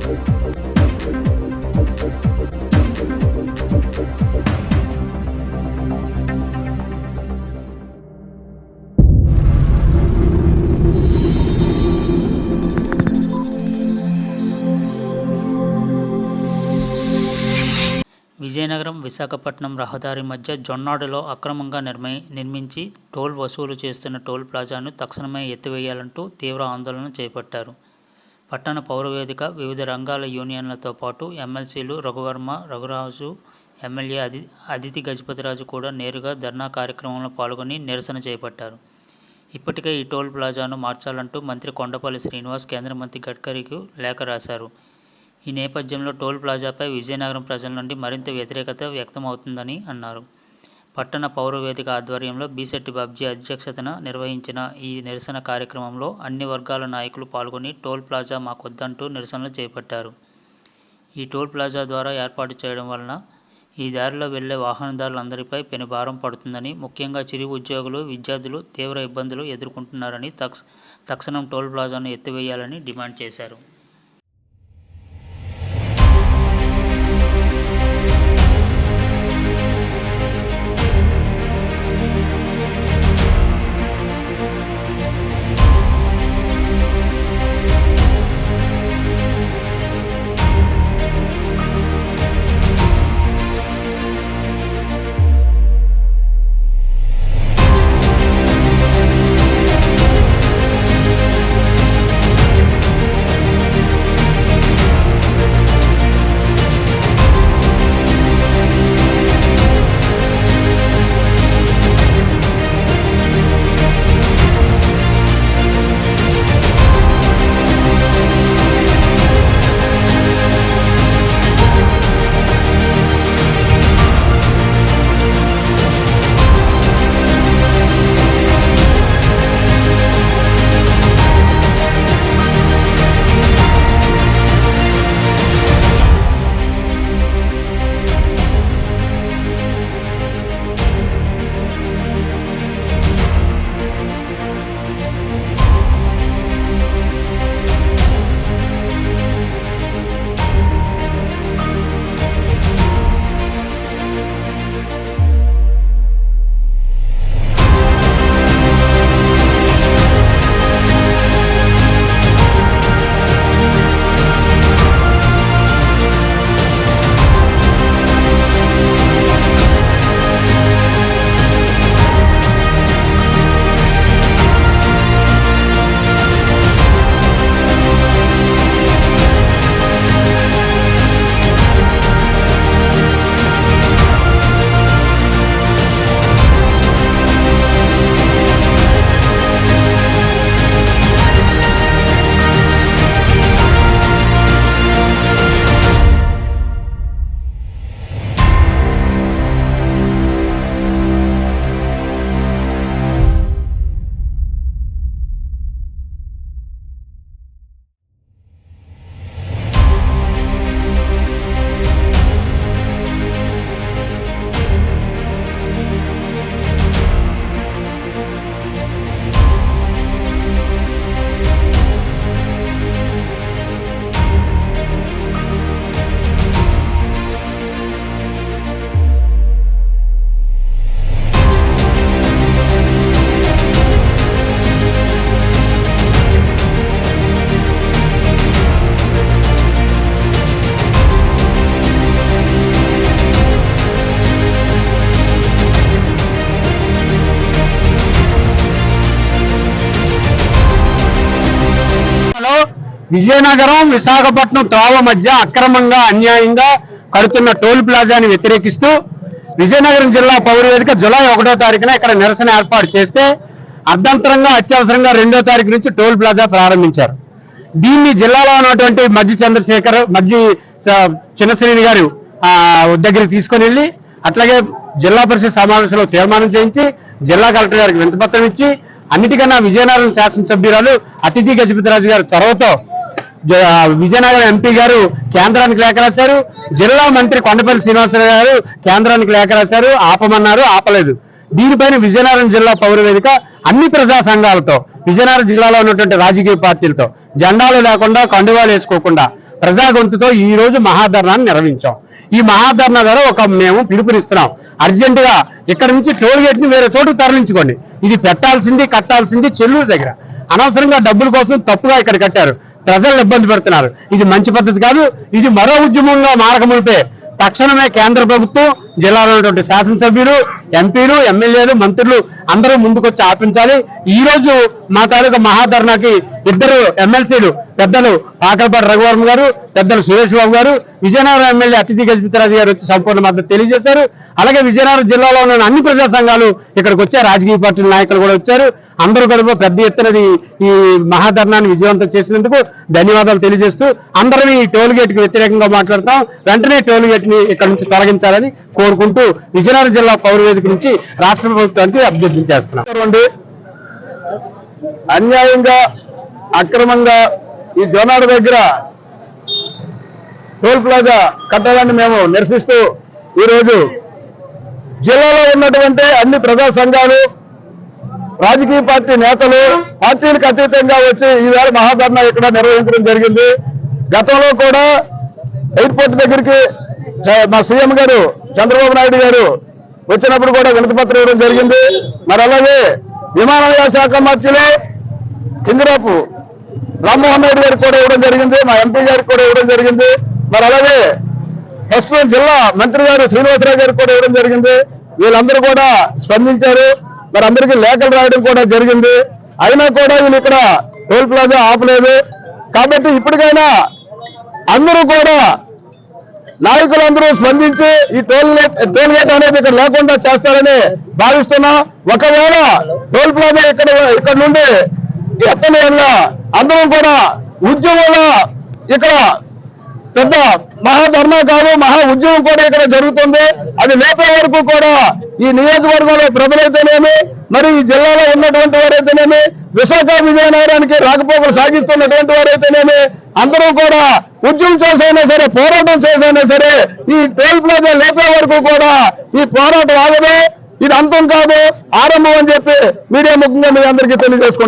విజయనగరం విశాఖపట్నం రహదారి మధ్య జొన్నాడులో అక్రమంగా నిర్మించి టోల్ వసూలు చేస్తున్న టోల్ ప్లాజాను తక్షణమే ఎత్తివేయాలంటూ తీవ్ర ఆందోళన చేపట్టారు. పట్టణ పౌరవేదిక, వివిధ రంగాల యూనియన్లతో పాటు ఎమ్మెల్సీలు రఘువర్మ, రఘురాజు, ఎమ్మెల్యే అదితి గజపతిరాజు కూడా నేరుగా ధర్నా కార్యక్రమంలో పాల్గొని నిరసన చేపట్టారు. ఇప్పటికే ఈ టోల్ ప్లాజాను మార్చాలంటూ మంత్రి కొండపల్లి శ్రీనివాస్ కేంద్ర మంత్రి గడ్కరీకి లేఖ రాశారు. ఈ నేపథ్యంలో టోల్ ప్లాజాపై విజయనగరం ప్రజల నుండి మరింత వ్యతిరేకత వ్యక్తమవుతుందని అన్నారు. పట్టణ పౌరవేదిక ఆధ్వర్యంలో బీశెట్టి బాబ్జీ అధ్యక్షతన నిర్వహించిన ఈ నిరసన కార్యక్రమంలో అన్ని వర్గాల నాయకులు పాల్గొని టోల్ ప్లాజా మాకొద్దంటూ నిరసనలు చేపట్టారు. ఈ టోల్ ప్లాజా ద్వారా ఏర్పాటు చేయడం వలన ఈ దారిలో వెళ్లే వాహనదారులందరిపై పెనుభారం పడుతుందని, ముఖ్యంగా చిరు ఉద్యోగులు, విద్యార్థులు తీవ్ర ఇబ్బందులు ఎదుర్కొంటున్నారని, తక్షణం టోల్ ప్లాజాను ఎత్తివేయాలని డిమాండ్ చేశారు. విజయనగరం విశాఖపట్నం త్రోవ మధ్య అక్రమంగా అన్యాయంగా కడుతున్న టోల్ ప్లాజాని వ్యతిరేకిస్తూ విజయనగరం జిల్లా పౌరవేదిక జూలై 1వ తారీఖున ఇక్కడ నిరసన ఏర్పాటు చేస్తే అర్ధంతరంగా అత్యవసరంగా 2వ తారీఖు నుంచి టోల్ ప్లాజా ప్రారంభించారు. దీన్ని జిల్లాలో ఉన్నటువంటి మధ్య చంద్రశేఖర్, మధ్య చిన్నశ్రేణి గారు దగ్గరికి తీసుకుని వెళ్ళి అట్లాగే జిల్లా పరిషత్ సమావేశంలో తీర్మానం చేయించి జిల్లా కలెక్టర్ గారికి వినతిపత్రం ఇచ్చి అన్నిటికన్నా విజయనగరం శాసనసభ్యురాలు అతిథి గజపతిరాజు గారు చొరవతో విజయనగరం ఎంపీ గారు కేంద్రానికి లేఖ రాశారు. జిల్లా మంత్రి కొండపల్లి శ్రీనివాసరావు గారు కేంద్రానికి లేఖ రాశారు. ఆపమన్నారు, ఆపలేదు. దీనిపైన విజయనగరం జిల్లా పౌరవేదిక అన్ని ప్రజా సంఘాలతో, విజయనగరం జిల్లాలో ఉన్నటువంటి రాజకీయ పార్టీలతో జెండాలు లేకుండా కండువాలు వేసుకోకుండా ప్రజా గొంతుతో ఈ రోజు మహాధర్నాన్ని నిర్వహించాం. ఈ మహాధర్నా ద్వారా మేము పిలుపునిస్తున్నాం, అర్జెంట్ గా ఇక్కడ నుంచి టోల్ గేట్ ని వేరే చోటుకు తరలించుకోండి. ఇది కట్టాల్సింది చెల్లూరు దగ్గర. అనవసరంగా డబ్బుల కోసం తప్పుగా ఇక్కడ కట్టారు, ప్రజలను ఇబ్బంది పెడుతున్నారు. ఇది మంచి పద్ధతి కాదు. ఇది మరో ఉద్యమంగా మారకముంటే తక్షణమే కేంద్ర ప్రభుత్వం, జిల్లాలో ఉన్నటువంటి శాసనసభ్యులు, ఎంపీలు, ఎమ్మెల్యేలు, మంత్రులు అందరూ ముందుకొచ్చి ఆపించాలి. ఈ రోజు మా తాలూకా మహాధర్నాకి ఇద్దరు ఎమ్మెల్సీలు, పెద్దలు ఆకలపాటి రఘువర్మ గారు, పెద్దలు సురేష్ బాబు గారు, విజయనగరం ఎమ్మెల్యే అతిథి గజపతిరాజు గారు వచ్చి సంపూర్ణ మద్దతు తెలియజేశారు. అలాగే విజయనగరం జిల్లాలో ఉన్న అన్ని ప్రజా సంఘాలు ఇక్కడికి వచ్చారు, రాజకీయ పార్టీల నాయకులు కూడా వచ్చారు. అందరూ కూడా పెద్ద ఎత్తున ఈ మహాధర్నాన్ని విజయవంతం చేసినందుకు ధన్యవాదాలు తెలియజేస్తూ అందరం ఈ టోల్ గేట్ కి వ్యతిరేకంగా మాట్లాడతాం. వెంటనే టోల్ గేట్ ని ఇక్కడ నుంచి తొలగించాలని కోరుకుంటూ విజయనగరం జిల్లా పౌర వేదిక నుంచి రాష్ట్ర ప్రభుత్వానికి అభ్యర్థన చేస్తున్నాం. అన్యాయంగా అక్రమంగా ఈ జోనాడు దగ్గర టోల్ ప్లాజా కట్టాలని మేము నిరసిస్తూ ఈరోజు జిల్లాలో ఉన్నటువంటి అన్ని ప్రజా సంఘాలు, రాజకీయ పార్టీ నేతలు పార్టీలకు అతీతంగా వచ్చి ఈవేళ మహాధర్నా ఇక్కడ నిర్వహించడం జరిగింది. గతంలో కూడా ఎయిర్పోర్ట్ దగ్గరికి మా సీఎం గారు చంద్రబాబు నాయుడు గారు వచ్చినప్పుడు కూడా వినతి పత్రం ఇవ్వడం జరిగింది. మరి అలాగే విమానయాన శాఖ మంత్రులు కిందిరాపు రామ్మోహన్ నాయుడు గారికి కూడా ఇవ్వడం జరిగింది, మా ఎంపీ గారికి కూడా ఇవ్వడం జరిగింది. మరి అలాగే ప్రస్తుతం జిల్లా మంత్రి గారు శ్రీనివాసరావు గారికి కూడా ఇవ్వడం జరిగింది. వీళ్ళందరూ కూడా స్పందించారు. మరి అందరికీ లేఖలు రాయడం కూడా జరిగింది. అయినా కూడా వీళ్ళు ఇక్కడ టోల్ ప్లాజా ఆపలేదు. కాబట్టి ఇప్పటికైనా అందరూ కూడా నాయకులందరూ స్పందించి ఈ టోల్ గేట్ అనేది ఇక్కడ లేకుండా చేస్తారని భావిస్తున్నా. ఒకవేళ టోల్ ప్లాజా ఇక్కడ నుండి ఎత్తని అందరం కూడా ఉద్యమంలో ఇక్కడ పెద్ద మహాధర్నా కాదు, మహా ఉద్యమం కూడా ఇక్కడ జరుగుతుంది. అది లేపే వరకు కూడా ఈ నియోజకవర్గంలో ప్రజలైతేనేమి, మరి ఈ జిల్లాలో ఉన్నటువంటి వారైతేనేమి, విశాఖ విజయనగరానికి రాకపోకలు సాగిస్తున్నటువంటి వారైతేనేమి అందరూ కూడా ఉద్యమం చేసైనా సరే, పోరాటం చేసైనా సరే ఈ టోల్ ప్లాజా లేపే వరకు కూడా ఈ పోరాటం ఆగదు. ఇది అంతం కాదు, ఆరంభం అని చెప్పి మీడియా ముఖ్యంగా మీ అందరికీ తెలియజేసుకుంటున్నాను.